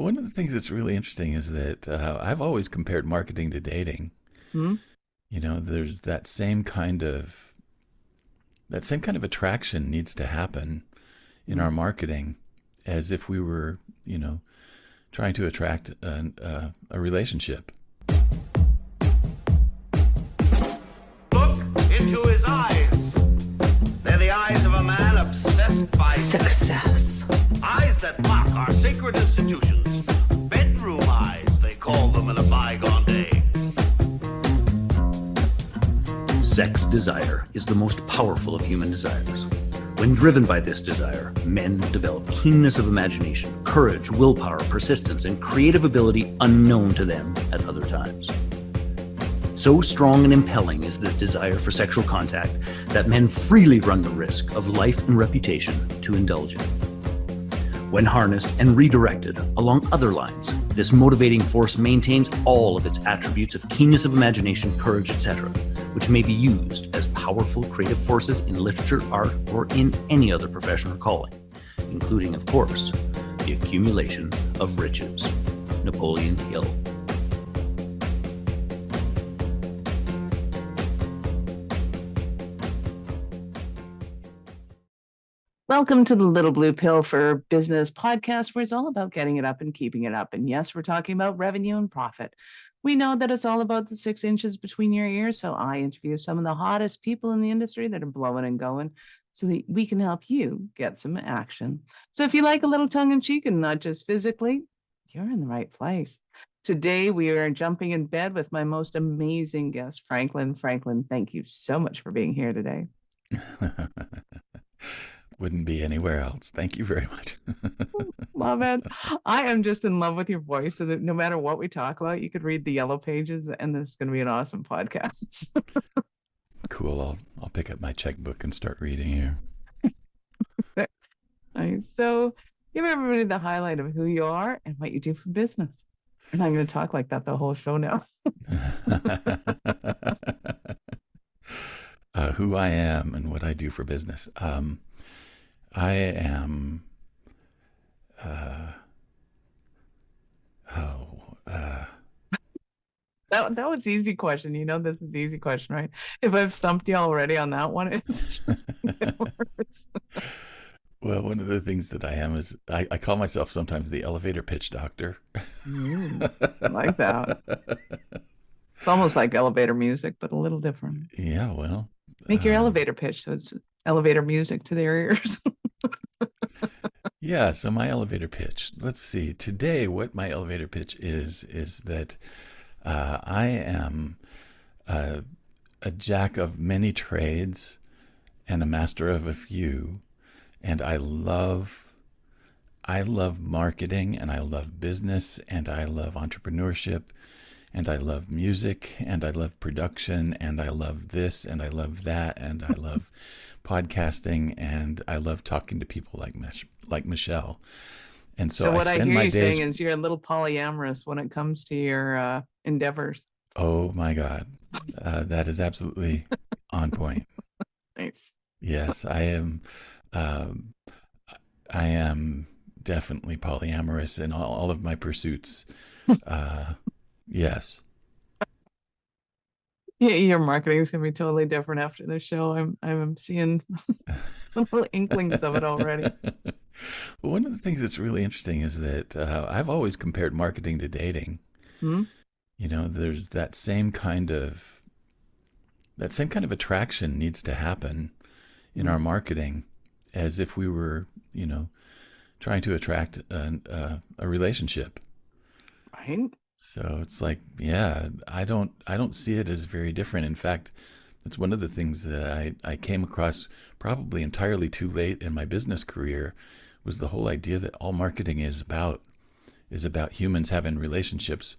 One of the things that's really interesting is that I've always compared marketing to dating. Hmm? There's that same kind of attraction needs to happen in our Mm. marketing as if we were, trying to attract a relationship. Look into his eyes. They're the eyes of a man obsessed by Success. eyes that mock our sacred institutions. Bedroom eyes, they called them in a bygone day. Sex desire is the most powerful of human desires. When driven by this desire, men develop keenness of imagination, courage, willpower, persistence, and creative ability unknown to them at other times. So strong and impelling is the desire for sexual contact that men freely run the risk of life and reputation to indulge in. When harnessed and redirected along other lines, this motivating force maintains all of its attributes of keenness of imagination, courage, etc., which may be used as powerful creative forces in literature, art, or in any other profession or calling, including, of course, the accumulation of riches. Napoleon Hill. Welcome to the Little Blue Pill for Business podcast, where it's all about getting it up and keeping it up. And yes, we're talking about revenue and profit. We know that it's all about the 6 inches between your ears. So I interview some of the hottest people in the industry that are blowing and going so that we can help you get some action. So if you like a little tongue in cheek and not just physically, you're in the right place. Today, we are jumping in bed with my most amazing guest, Franklin. Franklin, thank you so much for being here today. Wouldn't be anywhere else. Thank you very much. Love it. I am just in love with your voice, so that no matter what we talk about, you could read the yellow pages, and this is going to be an awesome podcast. Cool. I'll pick up my checkbook and start reading here. Nice. So, give everybody the highlight of who you are and what you do for business. And I'm going to talk like that the whole show now. Who I am and what I do for business. I am. Oh, That was easy question. You know, this is the easy question, right? If I've stumped you already on that one, it's just worse. well, one of the things that I am is I call myself sometimes the elevator pitch doctor. I like that. It's almost like elevator music, but a little different. Yeah, well, Make your elevator pitch so it's elevator music to their ears. yeah. So my elevator pitch. Let's see. Today, what my elevator pitch is that I am a jack of many trades and a master of a few, and I love marketing, and I love business, and I love entrepreneurship, and I love music, and I love production, and I love this, and I love that, and I love podcasting, and I love talking to people like Michelle. And so So I what I spend hear my you saying days. is you're a little polyamorous when it comes to your endeavors. Oh my God, that is absolutely on point. Nice. Yes, I am. Um, I am definitely polyamorous in all of my pursuits. Uh, yes. Yeah, your marketing is gonna be totally different after the show. I'm seeing little inklings of it already. Well, one of the things that's really interesting is that I've always compared marketing to dating. Hmm? There's that same kind of attraction needs to happen in Hmm. our marketing as if we were, trying to attract a relationship. Right? So it's like, yeah, I don't see it as very different. In fact, it's one of the things that I came across probably entirely too late in my business career was the whole idea that all marketing is about humans having relationships,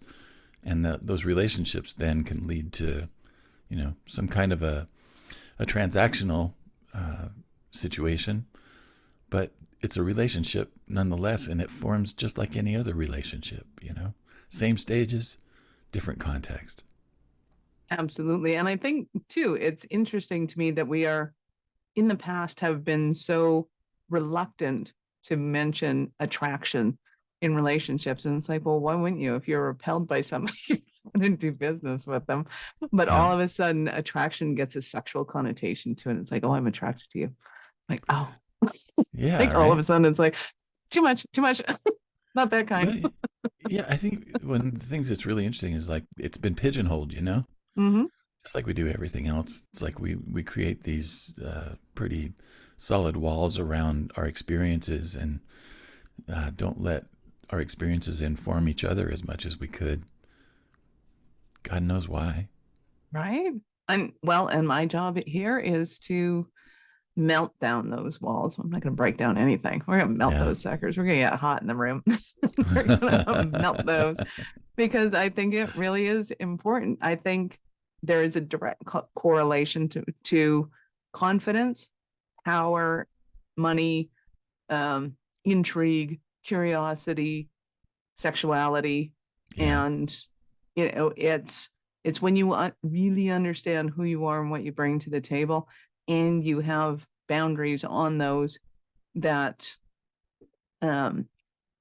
and that those relationships then can lead to, some kind of a transactional situation, but it's a relationship nonetheless, and it forms just like any other relationship. Same stages, different context. Absolutely. And I think too, it's interesting to me that we are in the past have been so reluctant to mention attraction in relationships. And it's like, well, why wouldn't you? If you're repelled by somebody, you wouldn't do business with them. But Yeah. all of a sudden, attraction gets a sexual connotation to it. It's like, oh, I'm attracted to you. Like, oh, Yeah. like all of a Right. sudden, it's like too much, too much. Not that kind. But yeah, I think one of the things that's really interesting is like it's been pigeonholed, you know, Hmm. just like we do everything else. It's like we create these pretty solid walls around our experiences and don't let our experiences inform each other as much as we could. God knows why. Right. And well, and my job here is to melt down those walls. I'm not going to break down anything. We're going to melt Yeah. those suckers. We're going to get hot in the room. We're going to melt those because I think it really is important. I think there is a direct correlation to confidence, power, money, intrigue, curiosity, sexuality, Yeah. and it's when you really understand who you are and what you bring to the table, and you have boundaries on those that um,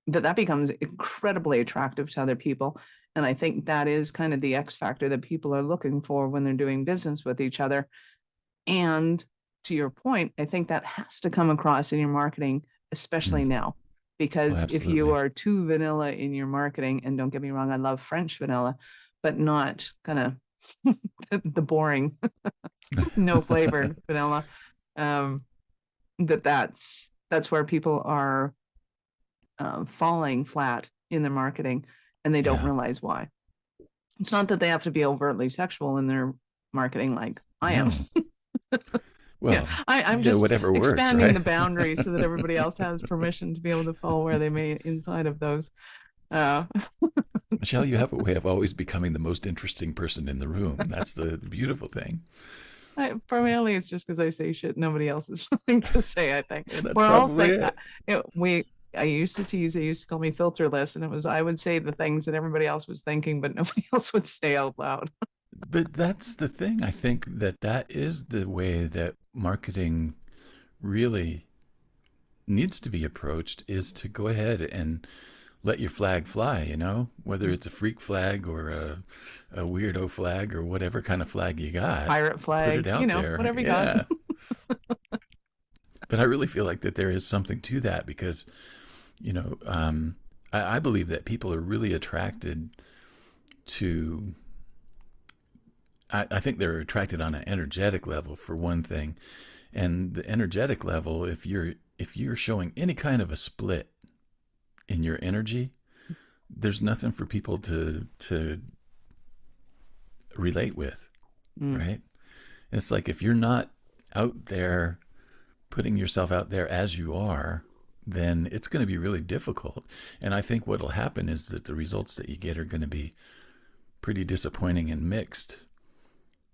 that becomes incredibly attractive to other people. And I think that is kind of the X factor that people are looking for when they're doing business with each other. And to your point, I think that has to come across in your marketing, especially Mm. now. Oh, Because if you absolutely. are too vanilla in your marketing, and don't get me wrong, I love French vanilla, but not kind of the boring, no flavored vanilla, um, that's where people are falling flat in their marketing, and they don't Yeah. realize why. It's not that they have to be overtly sexual in their marketing like I am. No. Yeah, Well, I'm yeah, just whatever works, expanding right? the boundaries so that everybody else has permission to be able to fall where they may inside of those. Uh, Michelle, you have a way of always becoming the most interesting person in the room. That's the beautiful thing. primarily, it's just because I say shit nobody else is willing to say. I think And that's we're all probably think it. we. I used to tease. They used to call me filterless, and it was I would say the things that everybody else was thinking, but nobody else would say out loud. But that's the thing. I think that that is the way that marketing really needs to be approached is to go ahead and let your flag fly, you know, whether it's a freak flag or a weirdo flag or whatever kind of flag you got, Pirate put it flag, out there. whatever you got. Yeah. But I really feel like that there is something to that because, you know, I believe that people are really attracted to, I think they're attracted on an energetic level for one thing. And the energetic level, if you're showing any kind of a split in your energy, there's nothing for people to relate with, Mm. right? And it's like if you're not out there putting yourself out there as you are, then it's going to be really difficult. And I think what'll happen is that the results that you get are going to be pretty disappointing and mixed.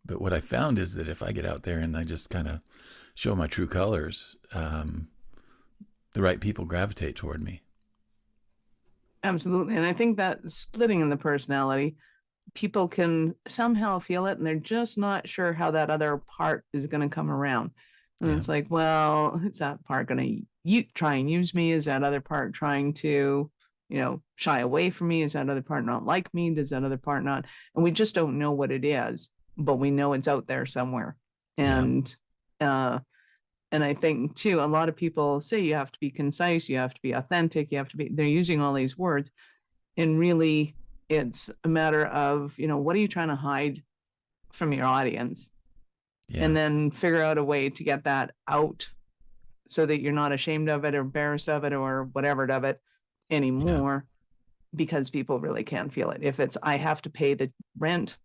But what I found is that if I get out there and I just kind of show my true colors, the right people gravitate toward me. Absolutely. And I think that splitting in the personality, people can somehow feel it and they're just not sure how that other part is going to come around. And Yeah, it's like, well, is that part going to try and use me? Is that other part trying to, shy away from me? Is that other part not like me? Does that other part not? And we just don't know what it is, but we know it's out there somewhere. yeah, And, uh, and I think too, a lot of people say you have to be concise, you have to be authentic, they're using all these words. And really, it's a matter of, what are you trying to hide from your audience? yeah, And then figure out a way to get that out so that you're not ashamed of it or embarrassed of it or whatever of it yeah, anymore, because people really can feel it. If it's, I have to pay the rent,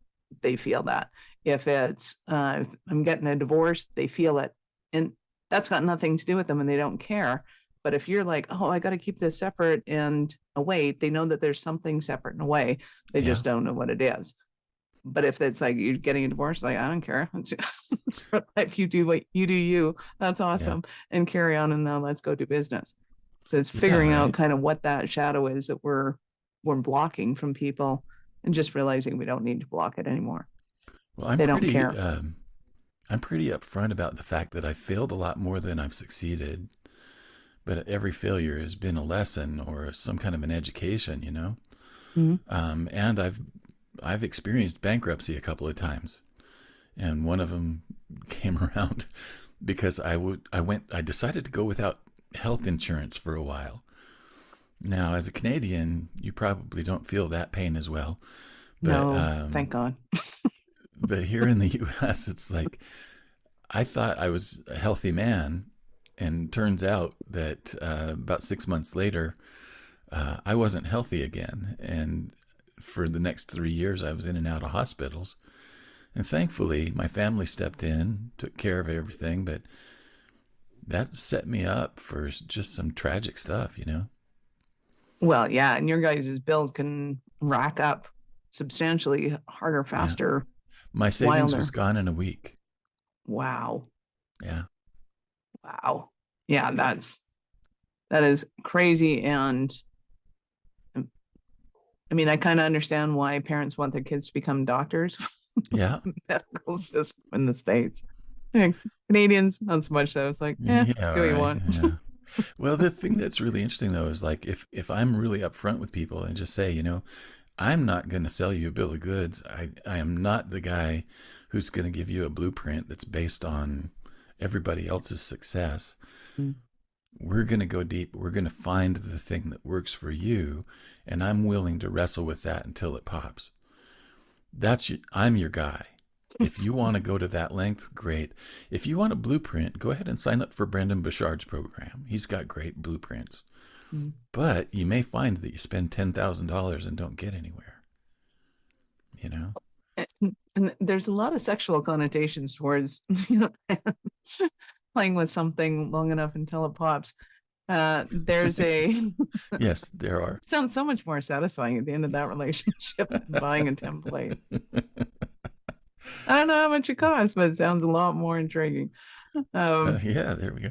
they feel that. If it's, if I'm getting a divorce, they feel it. And that's got nothing to do with them and they don't care. But if you're like, oh, I got to keep this separate and away, they know that there's something separate and away. They yeah, just don't know what it is. But if it's like you're getting a divorce, like I don't care. It's if you do what you do, that's yeah, awesome, and carry on. And now let's go do business. So it's yeah, figuring out right. kind of what that shadow is that we're blocking from people, and just realizing we don't need to block it anymore. Well, They don't care. I'm pretty upfront about the fact that I failed a lot more than I've succeeded but every failure has been a lesson or some kind of an education, Mhm. And I've experienced bankruptcy a couple of times, and one of them came around because I decided to go without health insurance for a while. Now, as a Canadian, you probably don't feel that pain as well, but No, thank God. but here in the U.S., it's like I thought I was a healthy man, and turns out that about 6 months later, I wasn't healthy again, and for the next 3 years, I was in and out of hospitals. And thankfully, my family stepped in, took care of everything, but that set me up for just some tragic stuff. Well, yeah, and your guys' bills can rack up substantially harder, Yeah. faster, My savings was wilder. gone in a week. Wow. Yeah. Wow. Yeah, that is crazy. And I mean, I kind of understand why parents want their kids to become doctors. Yeah. Medical system in the States. Yeah, Canadians, not so much. So it's like, Yeah. do what you Right. want. Yeah. Well, the thing that's really interesting though is like if I'm really upfront with people and just say, I'm not going to sell you a bill of goods. I am not the guy who's going to give you a blueprint that's based on everybody else's success. Mm. We're going to go deep. We're going to find the thing that works for you, and I'm willing to wrestle with that until it pops. I'm your guy. If you want to go to that length, great. If you want a blueprint, go ahead and sign up for Brendan Bouchard's program. He's got great blueprints. Mm. But you may find that you spend $10,000 and don't get anywhere. And there's a lot of sexual connotations towards playing with something long enough until it pops. There's a Yes, there are. sounds so much more satisfying at the end of that relationship than buying a template. I don't know how much it costs, but it sounds a lot more intriguing. Yeah, there we go.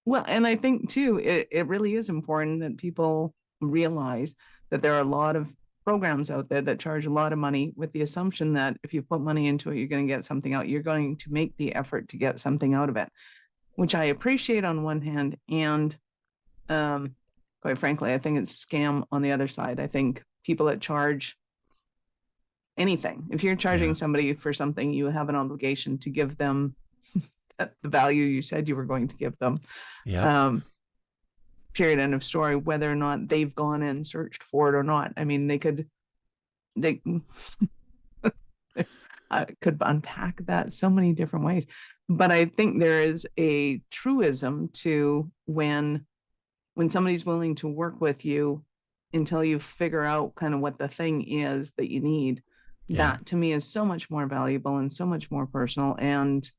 Well, and I think too, it really is important that people realize that there are a lot of programs out there that charge a lot of money with the assumption that if you put money into it, you're going to get something out. You're going to make the effort to get something out of it, which I appreciate on one hand. And quite frankly, I think it's a scam on the other side. I think people that charge anything, if you're charging Yeah. somebody for something, you have an obligation to give them the value you said you were going to give them. Yeah. Period, end of story, whether or not they've gone and searched for it or not. I mean, they I could unpack that so many different ways. But I think there is a truism to when somebody's willing to work with you until you figure out kind of what the thing is that you need. Yeah. That to me is so much more valuable and so much more personal. And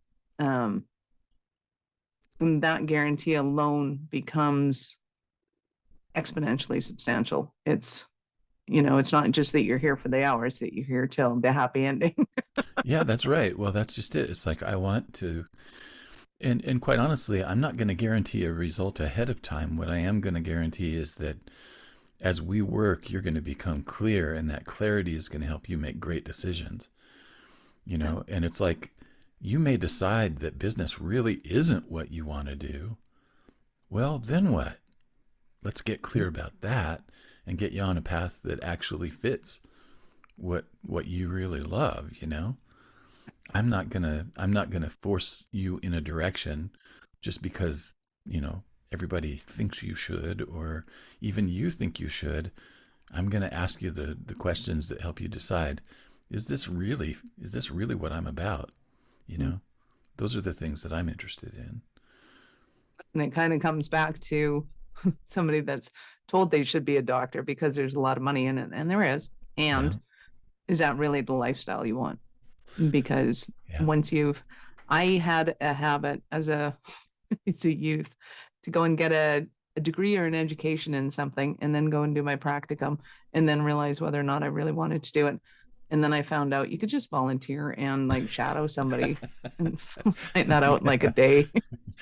that guarantee alone becomes exponentially substantial. It's not just that you're here for the hours, that you're here till the happy ending. Yeah, that's right. Well, that's just it. It's like I want to, and quite honestly, I'm not going to guarantee a result ahead of time. What I am going to guarantee is that as we work, you're going to become clear, and that clarity is going to help you make great decisions. And it's like you may decide that business really isn't what you want to do. Well, then what? Let's get clear about that and get you on a path that actually fits what you really love. I'm not gonna force you in a direction just because everybody thinks you should, or even you think you should. I'm gonna ask you the questions that help you decide, is this really what I'm about? Those are the things that I'm interested in. And it kind of comes back to somebody that's told they should be a doctor because there's a lot of money in it, and there is. And Yeah. is that really the lifestyle you want? Because Yeah. I had a habit as a youth to go and get a degree or an education in something and then go and do my practicum and then realize whether or not I really wanted to do it. And then I found out you could just volunteer and like shadow somebody and find that out in like a day.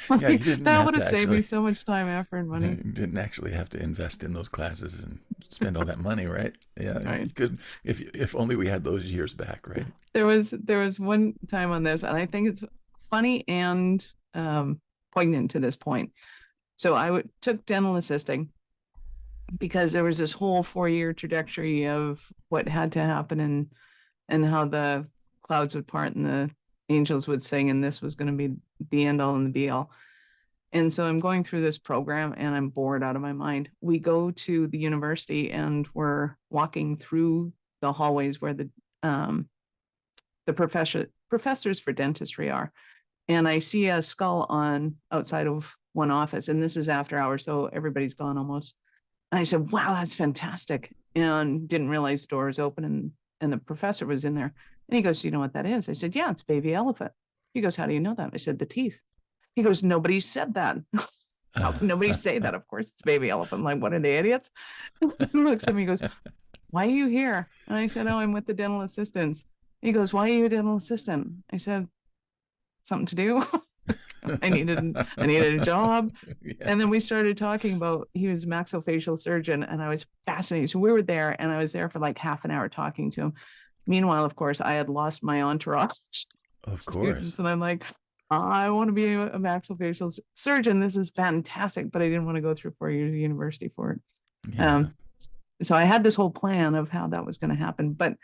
Yeah, you didn't That have would to have saved me actually so much time, effort, and money. you didn't actually have to invest in those classes and spend all that money, right? Yeah, Right. you could if only we had those years back, right? There was one time on this, and I think it's funny and poignant to this point. So I took dental assisting because there was this whole 4-year trajectory of what had to happen and how the clouds would part and the angels would sing, and this was going to be the end all and the be all. And so I'm going through this program and I'm bored out of my mind. We go to the university and we're walking through the hallways where the professors for dentistry are. And I see a skull on outside of one office, and this is after hours, so everybody's gone almost. And I said, wow, that's fantastic. And didn't realize the door was open and the professor was in there. And he goes, you know what that is? I said, yeah, it's baby elephant. He goes, how do you know that? I said, the teeth. He goes, nobody said that. How can nobody say that? Of course, it's baby elephant. I'm like, what are the idiots? He looks at me, he goes, why are you here? And I said, oh, I'm with the dental assistants. He goes, why are you a dental assistant? I said, something to do. I needed a job. Yeah. And then we started talking about, he was a maxillofacial surgeon, and I was fascinated. So we were there, and I was there for like half an hour talking to him. Meanwhile, of course, I had lost my entourage. Of course. And I'm like, I want to be a maxillofacial surgeon. This is fantastic, but I didn't want to go through 4 years of university for it. Yeah. So I had this whole plan of how that was going to happen, but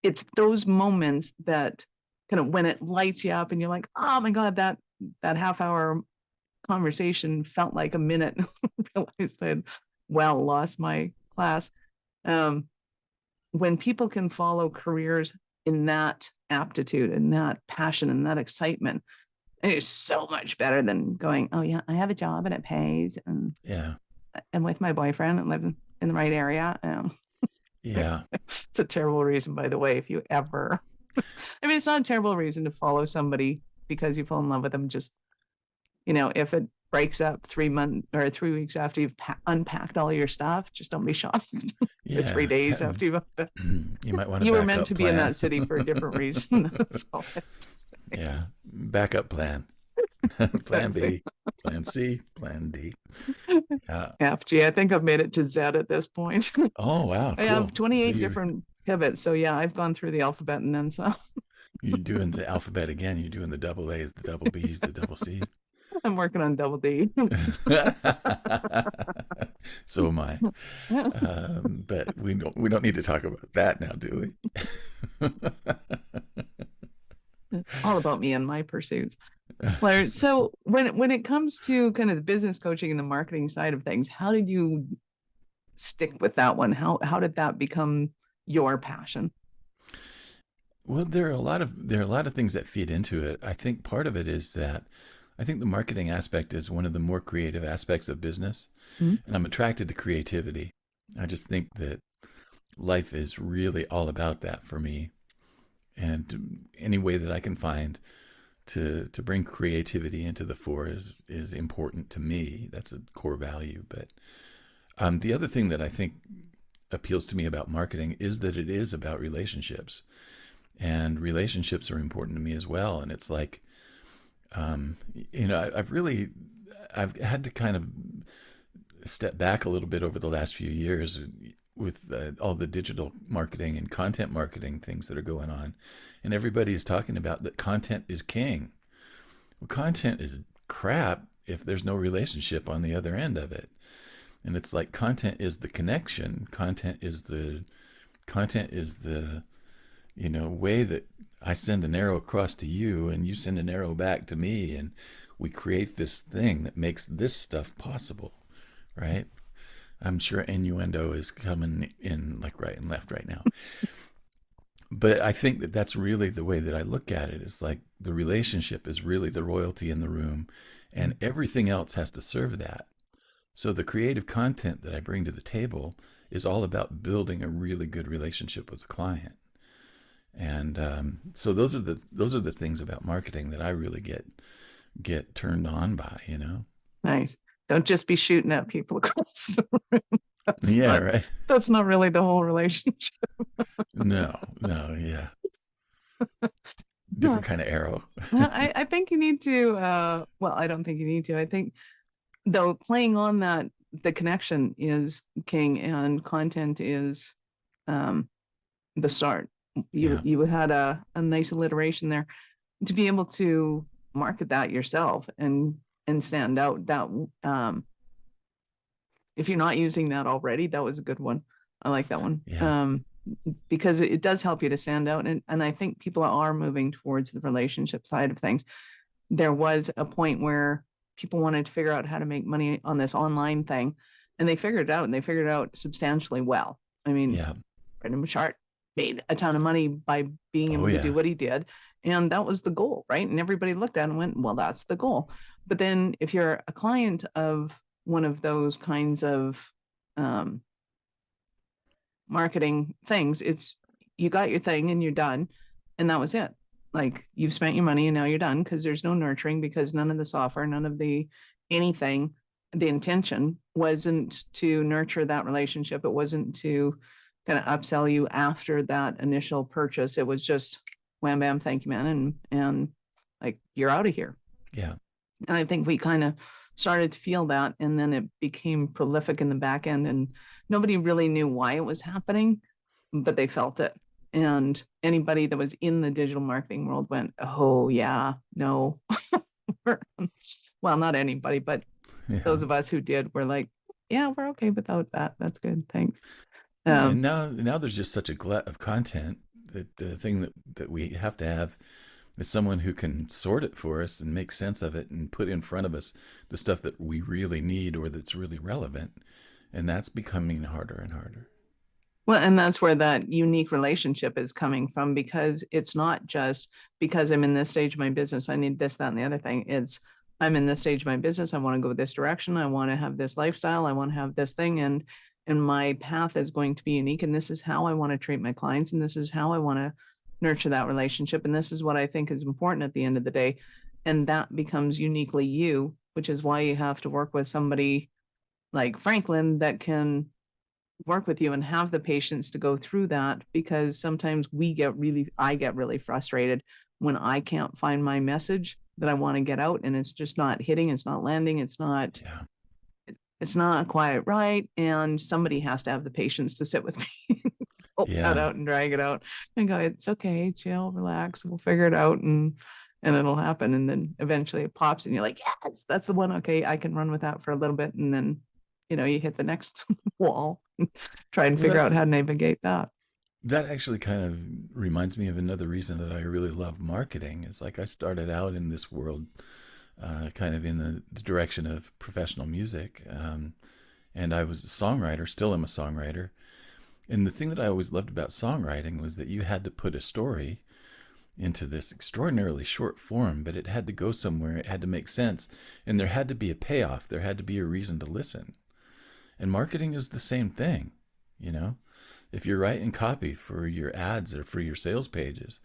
it's those moments that kind of when it lights you up and you're like, oh my God, that half-hour conversation felt like a minute. Realized I had lost my class. When people can follow careers in that aptitude and that passion and that excitement, it's so much better than going, oh yeah, I have a job and it pays, and yeah, and with my boyfriend and live in the right area. Yeah. It's a terrible reason, by the way, if you ever, I mean, it's not a terrible reason to follow somebody because you fall in love with them. Just, if it breaks up 3 months or 3 weeks after you've unpacked all your stuff, just don't be shocked. Yeah. 3 days after you've you might want to. You were meant to be in that city for a different reason. That's all I have to say. Yeah, backup plan. Plan B, plan C, plan D. F, G. I think I've made it to Z at this point. Oh, wow. I have 28 different pivots. So yeah, I've gone through the alphabet and then some. You're doing the alphabet again. You're doing the double A's, the double B's, the double C's. I'm working on double D. So am I. But we don't need to talk about that now, do we? All about me and my pursuits. Larry, so when it comes to kind of the business coaching and the marketing side of things, how did you stick with that one? How did that become your passion? Well, there are a lot of things that feed into it. I think part of it is that I think the marketing aspect is one of the more creative aspects of business, and I'm attracted to creativity. I just think that life is really all about that for me. And any way that I can find to bring creativity into the fore is important to me. That's a core value. But the other thing that I think appeals to me about marketing is that it is about relationships. And relationships are important to me as well. And it's like, I've had to kind of step back a little bit over the last few years with all the digital marketing and content marketing things that are going on. And everybody is talking about that content is king. Well, content is crap if there's no relationship on the other end of it. And it's like content is the connection. Content is the way that I send an arrow across to you and you send an arrow back to me, and we create this thing that makes this stuff possible, right? I'm sure innuendo is coming in like right and left right now. But I think that that's really the way that I look at it. It's like the relationship is really the royalty in the room, and everything else has to serve that. So the creative content that I bring to the table is all about building a really good relationship with the client. And so those are the things about marketing that I really get turned on by, Nice. Don't just be shooting at people across the room. Right. That's not really the whole relationship. No, yeah. Different kind of arrow. I think you need to, I don't think you need to. I think, though, playing on that, the connection is king and content is the start. You had a nice alliteration there to be able to market that yourself and and stand out. That if you're not using that already, that was a good one. I like that one. Yeah. Because it does help you to stand out. And I think people are moving towards the relationship side of things. There was a point where people wanted to figure out how to make money on this online thing, and they figured it out, and they figured it out substantially well. I mean, Yeah. Brendan Bouchard made a ton of money by being able Oh, to yeah. do what he did. And that was the goal, right? And everybody looked at it and went, well, that's the goal. But then if you're a client of one of those kinds of marketing things, it's you got your thing and you're done. And that was it. Like you've spent your money and now you're done, because there's no nurturing, because none of the software, none of the anything, the intention wasn't to nurture that relationship. It wasn't to kind of upsell you after that initial purchase. It was just wham bam, thank you, man, and like you're out of here. Yeah. And I think we kind of started to feel that, and then it became prolific in the back end, and nobody really knew why it was happening, but they felt it. And anybody that was in the digital marketing world went, oh yeah, no. Well, not anybody, but Yeah. those of us who did were like, yeah, we're okay without that. That's good. Thanks. Yeah, and now there's just such a glut of content that the thing that we have to have is someone who can sort it for us and make sense of it and put in front of us the stuff that we really need or that's really relevant. And that's becoming harder and harder. Well, and that's where that unique relationship is coming from, because it's not just because I'm in this stage of my business, I need this, that, and the other thing. It's I'm in this stage of my business, I want to go this direction, I want to have this lifestyle, I want to have this thing, and my path is going to be unique, and this is how I want to treat my clients, and this is how I want to nurture that relationship, and this is what I think is important at the end of the day. And that becomes uniquely you, which is why you have to work with somebody like Franklin that can work with you and have the patience to go through that, because sometimes I get really frustrated when I can't find my message that I want to get out, and it's just not hitting, it's not landing, it's not quite right. And somebody has to have the patience to sit with me, pull that out and drag it out and go, it's okay, chill, relax, we'll figure it out, and it'll happen. And then eventually it pops and you're like, yes, that's the one. Okay, I can run with that for a little bit. And then you hit the next wall, try and figure out how to navigate that. That actually kind of reminds me of another reason that I really love marketing. It's like I started out in this world kind of in the direction of professional music. And I was a songwriter, still am a songwriter. And the thing that I always loved about songwriting was that you had to put a story into this extraordinarily short form, but it had to go somewhere, it had to make sense, and there had to be a payoff, there had to be a reason to listen. And marketing is the same thing, If you're writing copy for your ads or for your sales pages,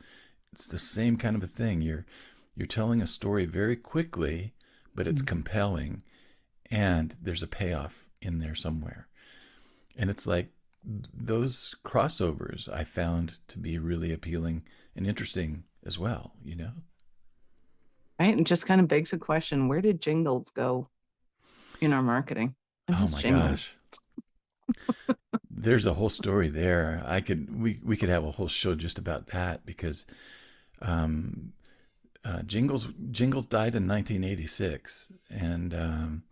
it's the same kind of a thing. You're telling a story very quickly, but it's compelling, and there's a payoff in there somewhere. And it's like those crossovers I found to be really appealing and interesting as well, Right. And just kind of begs the question, where did jingles go in our marketing? Oh my gosh. There's a whole story there. We could have a whole show just about that, because jingles died in 1986, and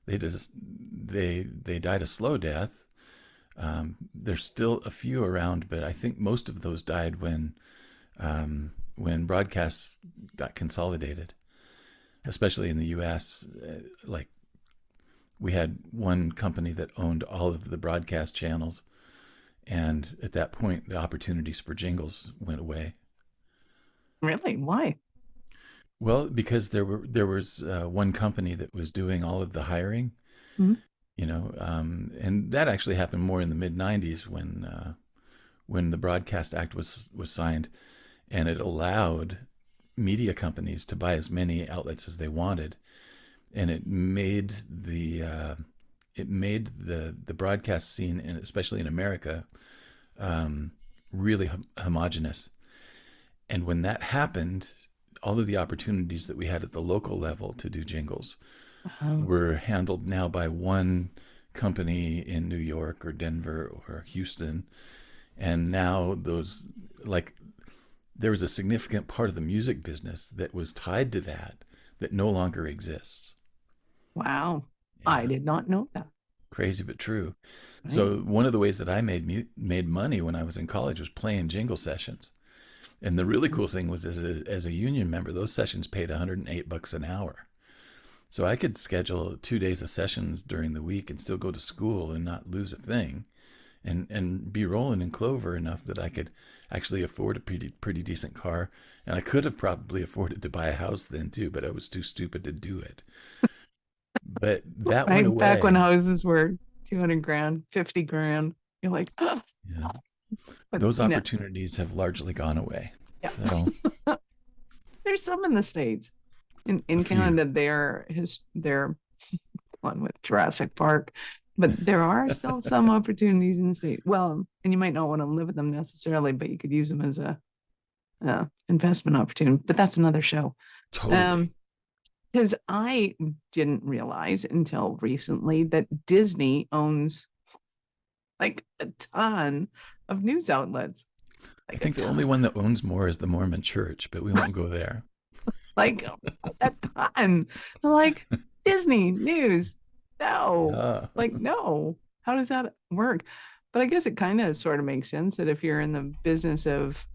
they died a slow death. There's still a few around, but I think most of those died when broadcasts got consolidated, especially in the U.S. Like we had one company that owned all of the broadcast channels, and at that point, the opportunities for jingles went away. Really? Why? Well, because there was one company that was doing all of the hiring, and that actually happened more in the mid '90s when the Broadcast Act was signed, and it allowed media companies to buy as many outlets as they wanted, and it made the broadcast scene, especially in America, really homogenous. And when that happened, all of the opportunities that we had at the local level to do jingles were handled now by one company in New York or Denver or Houston. And now there was a significant part of the music business that was tied to that no longer exists. Wow. I Yeah, did not know that. crazy but true. Right. So one of the ways that I made money when I was in college was playing jingle sessions. And the really cool thing was, as a union member, those sessions paid $108 an hour. So I could schedule 2 days of sessions during the week and still go to school and not lose a thing, and be rolling in clover enough that I could actually afford a pretty decent car. And I could have probably afforded to buy a house then too, but I was too stupid to do it. But that went Right back when away. houses were 200 grand, 50 grand. You're like, oh, Yeah. but Those opportunities have largely gone away. yeah. So There's some in the States. a In few. Canada, they're one with Jurassic Park, but there are still some opportunities in the state. Well, and you might not want to live with them necessarily, but you could use them as a investment opportunity. But that's another show. Totally. Um, because I didn't realize until recently that Disney owns like a ton of news outlets, I like a think the only ton, one that owns more is the Mormon Church, but we won't go there. like a ton. I'm like, Disney news. No, Yeah. like, no. How does that work? But I guess it kind of sort of makes sense that if you're in the business of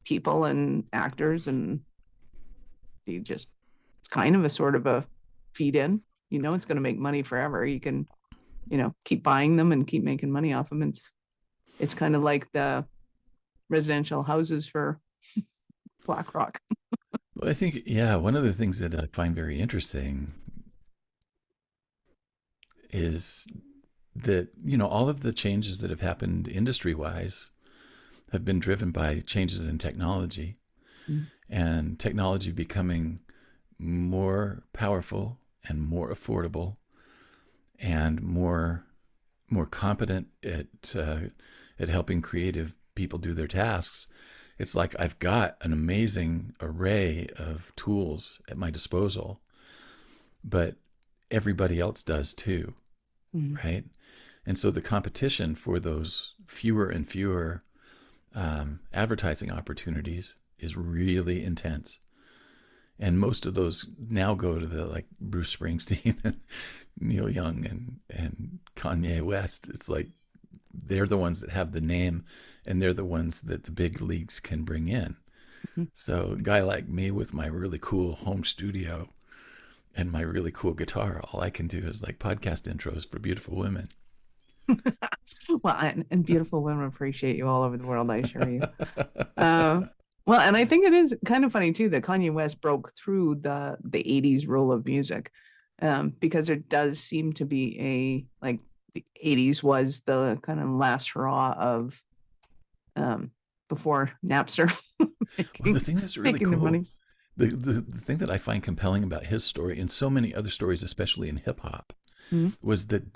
people and actors, and you just, it's kind of a sort of a feed in, it's going to make money forever. You can, keep buying them and keep making money off them. It's kind of like the residential houses for BlackRock. Well, I think, yeah, one of the things that I find very interesting is that, all of the changes that have happened industry wise have been driven by changes in technology, Mm. and technology becoming more powerful and more affordable and more competent at helping creative people do their tasks. It's like I've got an amazing array of tools at my disposal, but everybody else does too, Mm. right? And so the competition for those fewer and fewer advertising opportunities is really intense. And most of those now go to the like Bruce Springsteen and Neil Young and Kanye West. It's like they're the ones that have the name, and they're the ones that the big leagues can bring in. Mhm. So a guy like me with my really cool home studio and my really cool guitar, all I can do is like podcast intros for beautiful women. Well, and beautiful women appreciate you all over the world, I assure you. Uh, well, and I think it is kind of funny too that Kanye West broke through the 80s rule of music, because there does seem to be like the 80s was the kind of last hurrah of um, before Napster Well, the making, thing that's really making the cool, money. the thing that I find compelling about his story and so many other stories, especially in hip hop, Mhm. was that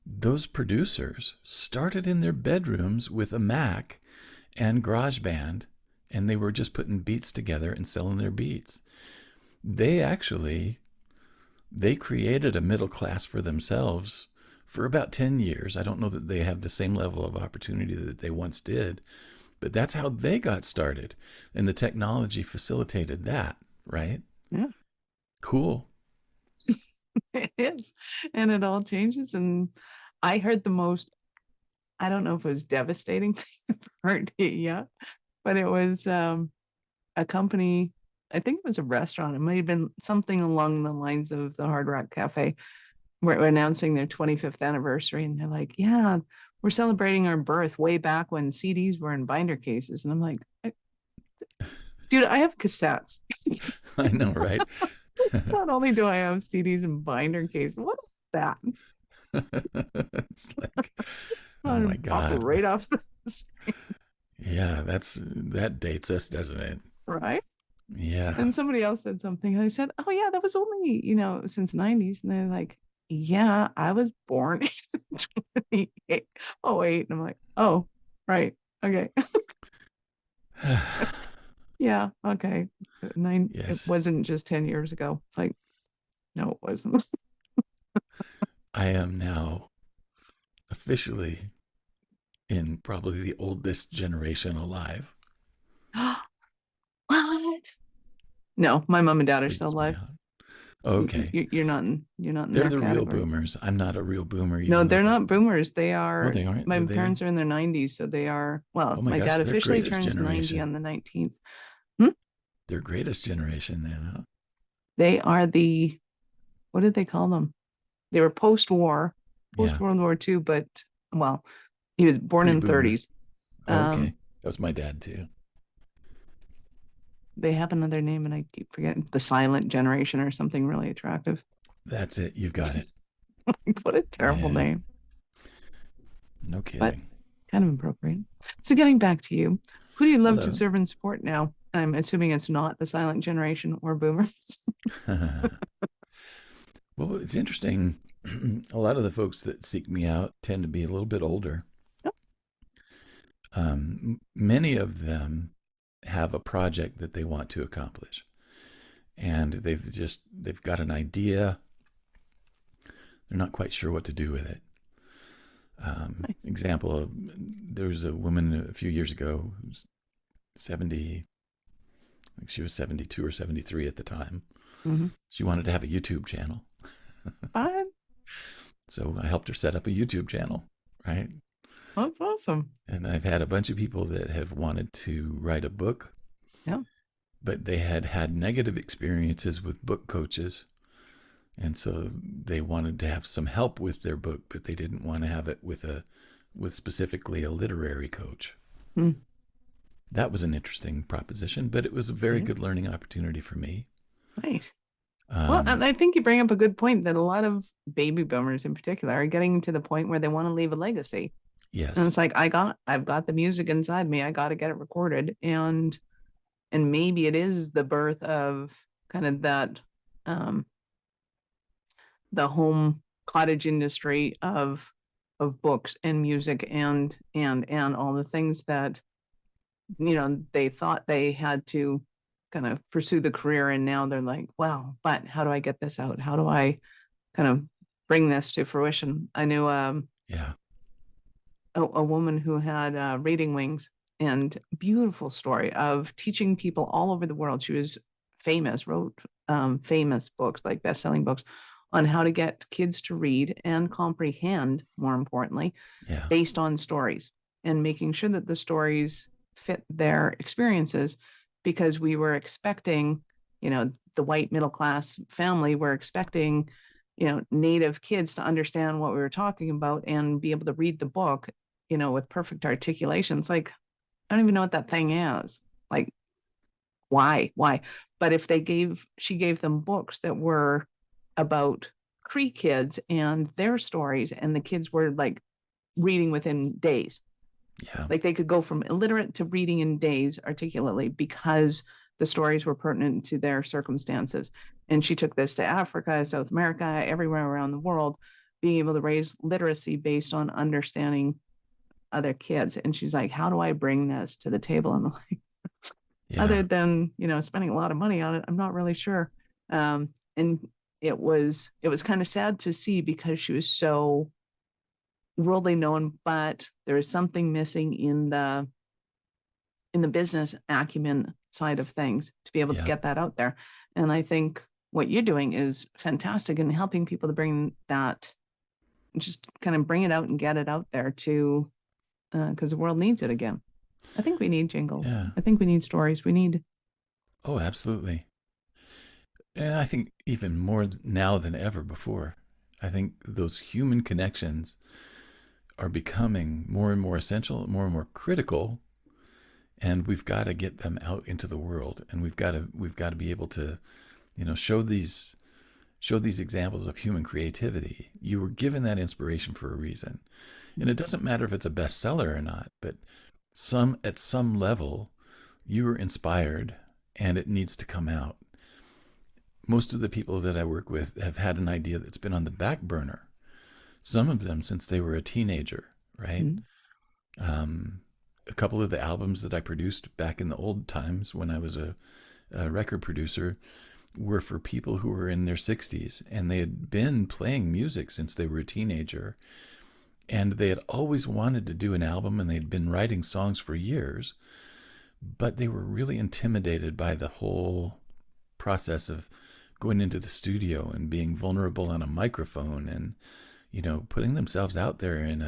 those producers started in their bedrooms with a Mac and GarageBand, and they were just putting beats together and selling their beats. They actually they created a middle class for themselves for about 10 years. I don't know that they have the same level of opportunity that they once did, but that's how they got started. And the technology facilitated that, right? Yeah, Cool. it is. And it all changes. And I heard the most, I don't know if it was devastating thing I've heard it yet, but it was a company, I think it was a restaurant. It might have been something along the lines of the Hard Rock Cafe. We're announcing their 25th anniversary, and they're like, yeah, we're celebrating our birth way back when CDs were in binder cases. And I'm like, dude, I have cassettes. I know, right? Not only do I have CDs in binder cases, what is that? It's like, oh Oh, my pop God. right off the screen, Yeah, that dates us, doesn't it? right? Yeah. And somebody else said something. And I said, oh, yeah, that was only, since 90s. And they're like, yeah, I was born in 28. Oh, wait. And I'm like, oh, right. Okay. Yeah. Okay. It Yes, wasn't just 10 years ago. It's like, no, it wasn't. I am now officially in probably the oldest generation alive. What? No, my mom and dad are still Freaks me alive. out. Okay. You're not in They're their the real category. boomers. I'm not a real boomer, No, even they're though. not boomers. They Oh, are, they aren't? my Are they? parents are in their 90s, so they are, well, Oh my my gosh, dad they're officially greatest turns 90 generation. on the 19th. Hmm? They're greatest generation then, huh? They are what did they call them? They were post-war, Yeah. post-World War II, but, well, he was born in Pre-boomer. 30s. Oh, okay. That was my dad too. They have another name and I keep forgetting, the silent generation or something really attractive. That's it. You've got it. What a terrible Yeah. name, No but kidding. kind of appropriate. So getting back to you, who do you love to Hello. serve and support now? I'm assuming it's not the silent generation or boomers. Well, it's interesting. A lot of the folks that seek me out tend to be a little bit older. Yep. Many of them have a project that they want to accomplish, and they've got an idea. They're not quite sure what to do with it. Nice. Example, there was a woman a few years ago who's 70, I think she was 72 or 73 at the time. Mm-hmm. She wanted to have a YouTube channel. Fine. So I helped her set up a YouTube channel, right? That's awesome. And I've had a bunch of people that have wanted to write a book, Yeah. but they had had negative experiences with book coaches. And so they wanted to have some help with their book, but they didn't want to have it with specifically a literary coach. Hmm. That was an interesting proposition, but it was a very good learning opportunity for me. Nice. Well, and I think you bring up a good point that a lot of baby boomers in particular are getting to the point where they want to leave a legacy. Yes. And it's like, I've got the music inside me. I got to get it recorded. And maybe it is the birth of kind of that, the home cottage industry of books and music and all the things that, they thought they had to kind of pursue the career. And now they're like, well, but how do I get this out? How do I kind of bring this to fruition? I knew, Yeah. a woman who had Reading Wings, and beautiful story of teaching people all over the world. She was famous, wrote famous books, like best-selling books, on how to get kids to read and comprehend, more importantly, Yeah. based on stories, and making sure that the stories fit their experiences, because we were expecting, the white middle class family were expecting, native kids to understand what we were talking about and be able to read the book, with perfect articulation. It's like, I don't even know what that thing is. Like, why? But if she gave them books that were about Cree kids and their stories, and the kids were like reading within days. Yeah. Like they could go from illiterate to reading in days articulately, because the stories were pertinent to their circumstances. And she took this to Africa, South America, everywhere around the world, being able to raise literacy based on understanding other kids. And she's like, how do I bring this to the table? And I'm like, Yeah. other than, spending a lot of money on it, I'm not really sure. And it was kind of sad to see, because she was so worldly known, but there is something missing in the business acumen side of things to be able to get that out there. And I think what you're doing is fantastic in helping people to bring that, just kind of bring it out and get it out there to, because the world needs it again. I think we need jingles. Yeah. I think we need stories. We need. Oh, absolutely. And I think even more now than ever before, I think those human connections are becoming more and more essential, more and more critical, and we've got to get them out into the world, and we've got to be able to, show these examples of human creativity. You were given that inspiration for a reason, and it doesn't matter if it's a bestseller or not, but at some level, you were inspired, and it needs to come out. Most of the people that I work with have had an idea that's been on the back burner. Some of them since they were a teenager, right? Mm-hmm. A couple of the albums that I produced back in the old times when I was a record producer were for people who were in their 60s, and they had been playing music since they were a teenager, and they had always wanted to do an album, and they'd been writing songs for years, but they were really intimidated by the whole process of going into the studio and being vulnerable on a microphone and, putting themselves out there in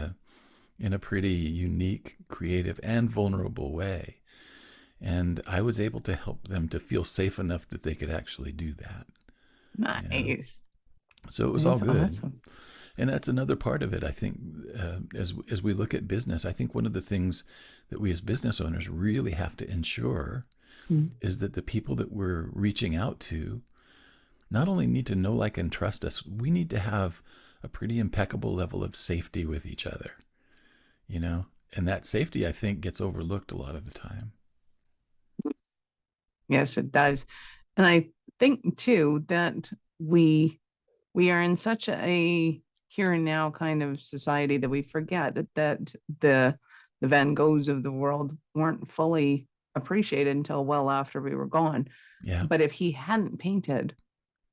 a pretty unique, creative, and vulnerable way. And I was able to help them to feel safe enough that they could actually do that. Nice. So it was all That's good. awesome. And that's another part of it. I think as we look at business, I think one of the things that we as business owners really have to ensure is that the people that we're reaching out to not only need to know, like, and trust us, we need to have a pretty impeccable level of safety with each other, and that safety, I think, gets overlooked a lot of the time. Yes, it does. And I think too that we are in such a here and now kind of society that we forget that the Van Goghs of the world weren't fully appreciated until well after we were gone. Yeah. But if he hadn't painted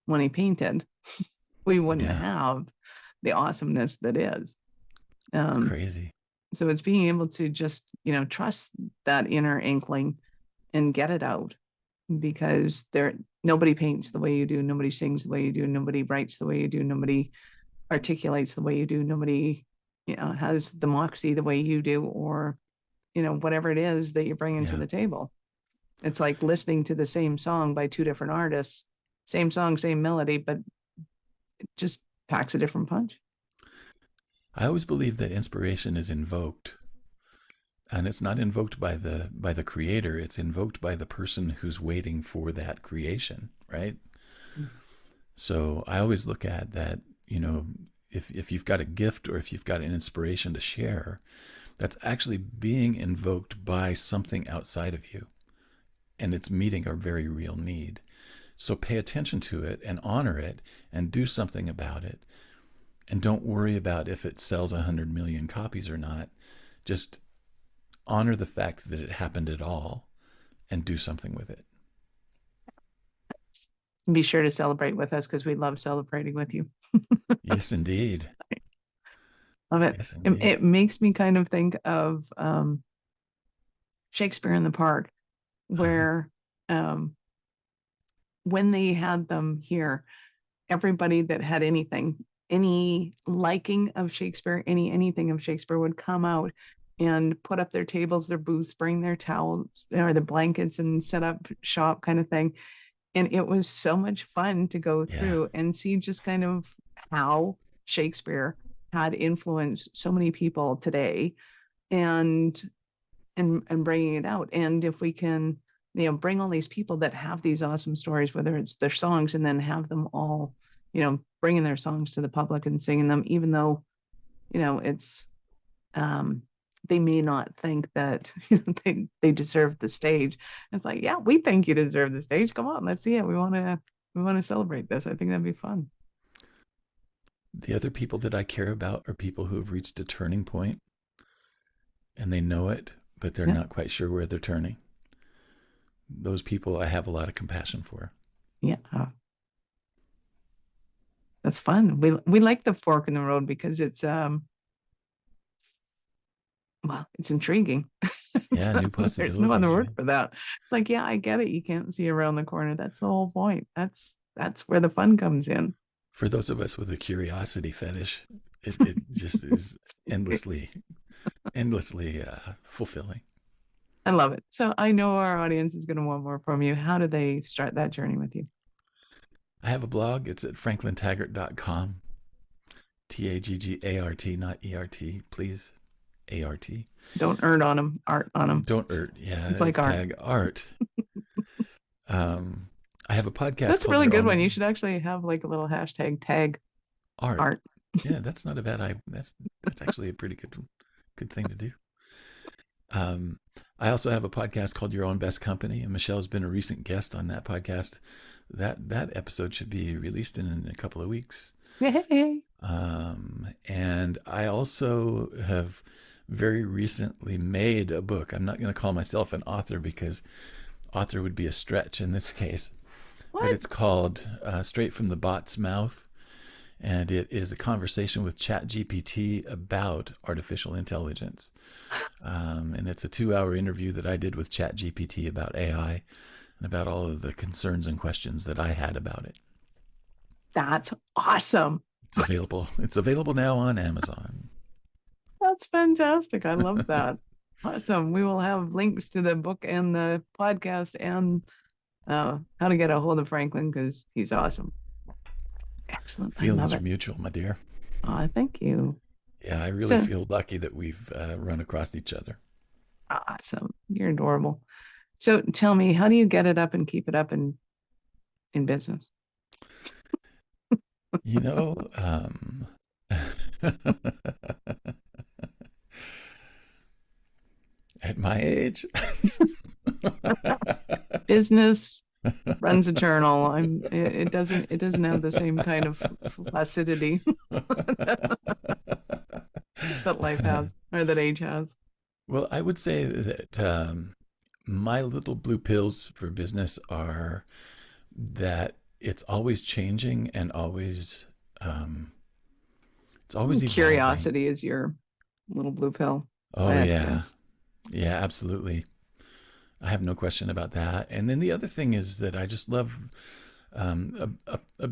when he painted, we wouldn't Yeah. have the awesomeness that is. It's crazy. So it's being able to just, trust that inner inkling and get it out, because nobody paints the way you do, nobody sings the way you do, nobody writes the way you do, nobody articulates the way you do, nobody has the moxie the way you do, or whatever it is that you're bringing to the table. It's like listening to the same song by two different artists, same song, same melody, but it just packs a different punch. I always believe that inspiration is invoked, and it's not invoked by the creator. It's invoked by the person who's waiting for that creation, right? So I always look at that, if you've got a gift or if you've got an inspiration to share, that's actually being invoked by something outside of you, and it's meeting a very real need. So pay attention to it and honor it and do something about it. And don't worry about if it sells 100 million copies or not. Just honor the fact that it happened at all and do something with it. Be sure to celebrate with us, because we love celebrating with you. Yes, indeed. Love it. Yes, indeed. It makes me kind of think of Shakespeare in the Park, where when they had them here, everybody that had any liking of Shakespeare, anything of Shakespeare would come out and put up their tables, their booths, bring their towels or the blankets and set up shop kind of thing. And it was so much fun to go through and see just kind of how Shakespeare had influenced so many people today, and bringing it out. And if we can, bring all these people that have these awesome stories, whether it's their songs, and then have them all, bringing their songs to the public and singing them, even though, it's, they may not think that they deserve the stage. It's like, yeah, we think you deserve the stage. Come on, let's see it. We want to celebrate this. I think that'd be fun. The other people that I care about are people who have reached a turning point and they know it, but they're not quite sure where they're turning. Those people I have a lot of compassion for. Yeah. That's fun. We like the fork in the road because it's it's intriguing. Yeah, new possibilities. There's no other word for that. It's like, yeah, I get it. You can't see around the corner. That's the whole point. That's where the fun comes in. For those of us with a curiosity fetish, it just is endlessly fulfilling. I love it. So I know our audience is going to want more from you. How do they start that journey with you? I have a blog. It's at franklintaggart.com. Taggart, not ERT, please. ART. Don't art on them. Don't art. Yeah, it's like tag art. I have a podcast. That's a really good one. You should actually have like a little hashtag tag art. Yeah, that's not a bad idea. That's actually a pretty good thing to do. I also have a podcast called Your Own Best Company, and Michelle's been a recent guest on that podcast. That episode should be released in a couple of weeks. Yay. And I also have very recently made a book. I'm not going to call myself an author because author would be a stretch in this case. What? But it's called Straight from the Bot's Mouth. And it is a conversation with ChatGPT about artificial intelligence. And it's a 2-hour interview that I did with ChatGPT about AI and about all of the concerns and questions that I had about it. That's awesome. It's available now on Amazon. That's fantastic. I love that. Awesome. We will have links to the book and the podcast and how to get a hold of Franklin because he's awesome. Excellent. Feelings are mutual, my dear. Thank you. Yeah, I really feel lucky that we've run across each other. Awesome. You're adorable. So tell me, how do you get it up and keep it up in business? You know, at my age, business runs eternal. It doesn't have the same kind of flaccidity that life has or that age has. Well, I would say that my little blue pills for business are that it's always changing and always it's always evolving. Curiosity is your little blue pill. Oh yeah. Yeah, absolutely. I have no question about that. And then the other thing is that I just love a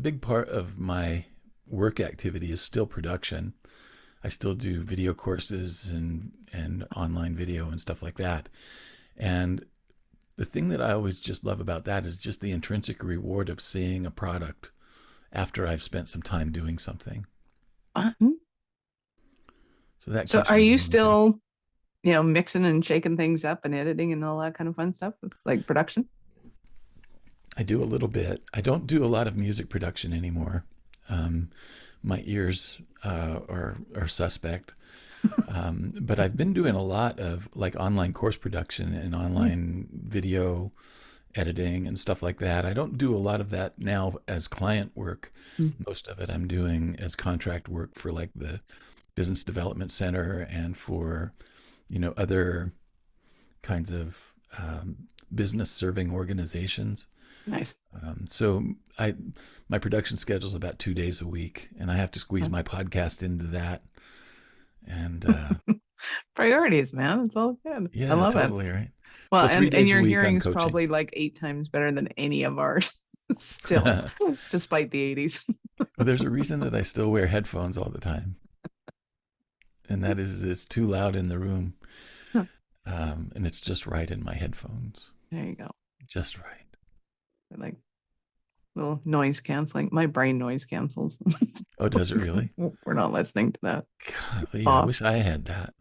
big part of my work activity is still production. I still do video courses and online video and stuff like that. And the thing that I always just love about that is just the intrinsic reward of seeing a product after I've spent some time doing something. So are you still, mixing and shaking things up and editing and all that kind of fun stuff, like production? I do a little bit. I don't do a lot of music production anymore. My ears are suspect. But I've been doing a lot of like online course production and online video editing and stuff like that. I don't do a lot of that now as client work. Most of it I'm doing as contract work for like the Business Development Center and for, other kinds of business serving organizations. Nice. So my production schedule is about 2 days a week, and I have to squeeze my podcast into that. And priorities, man. It's all good. Yeah, I love totally it. Right. Well, So and your hearing's probably like 8 times better than any of ours still, despite the 80s. Well, there's a reason that I still wear headphones all the time. And that is it's too loud in the room. And it's just right in my headphones. There you go. Just right. Like little noise canceling. My brain noise cancels. Oh, does it really? We're not listening to that. Golly, I wish I had that.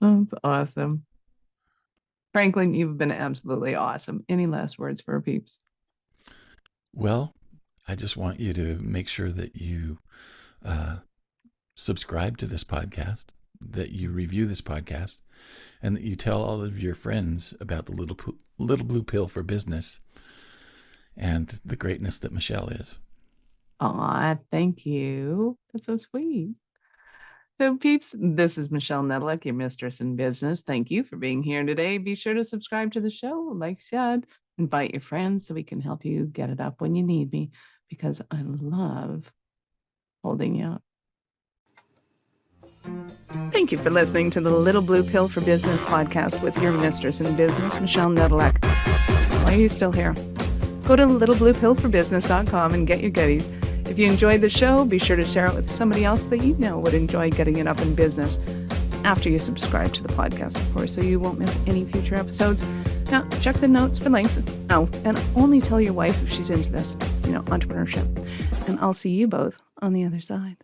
That's awesome. Franklin, you've been absolutely awesome. Any last words for our peeps? Well, I just want you to make sure that you subscribe to this podcast, that you review this podcast, and that you tell all of your friends about the little blue pill for business and the greatness that Michelle is. Aw, thank you. That's so sweet. So peeps, this is Michelle Nedelec, your mistress in business. Thank you for being here today. Be sure to subscribe to the show. Like I said, invite your friends so we can help you get it up when you need me, because I love holding you up. Thank you for listening to the Little Blue Pill for Business podcast with your mistress in business, Michelle Nedelec. Why are you still here? Go to littlebluepillforbusiness.com and get your goodies. If you enjoyed the show, be sure to share it with somebody else that you know would enjoy getting it up in business after you subscribe to the podcast, of course, so you won't miss any future episodes. Now, check the notes for links. Oh, and only tell your wife if she's into this, entrepreneurship. And I'll see you both on the other side.